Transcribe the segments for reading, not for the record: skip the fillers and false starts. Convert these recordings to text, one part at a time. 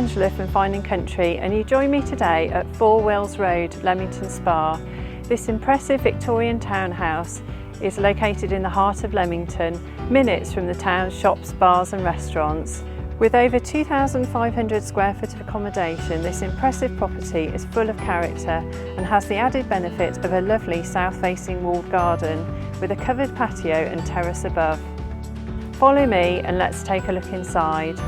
Angela from Fine & Country, and you join me today at 4 Wills Road, Leamington Spa. This impressive Victorian townhouse is located in the heart of Leamington, minutes from the town's shops, bars and restaurants. With over 2,500 square foot of accommodation, this impressive property is full of character and has the added benefit of a lovely south-facing walled garden with a covered patio and terrace above. Follow me and let's take a look inside.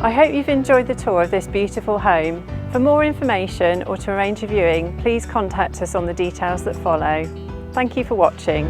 I hope you've enjoyed the tour of this beautiful home. For more information or to arrange a viewing, please contact us on the details that follow. Thank you for watching.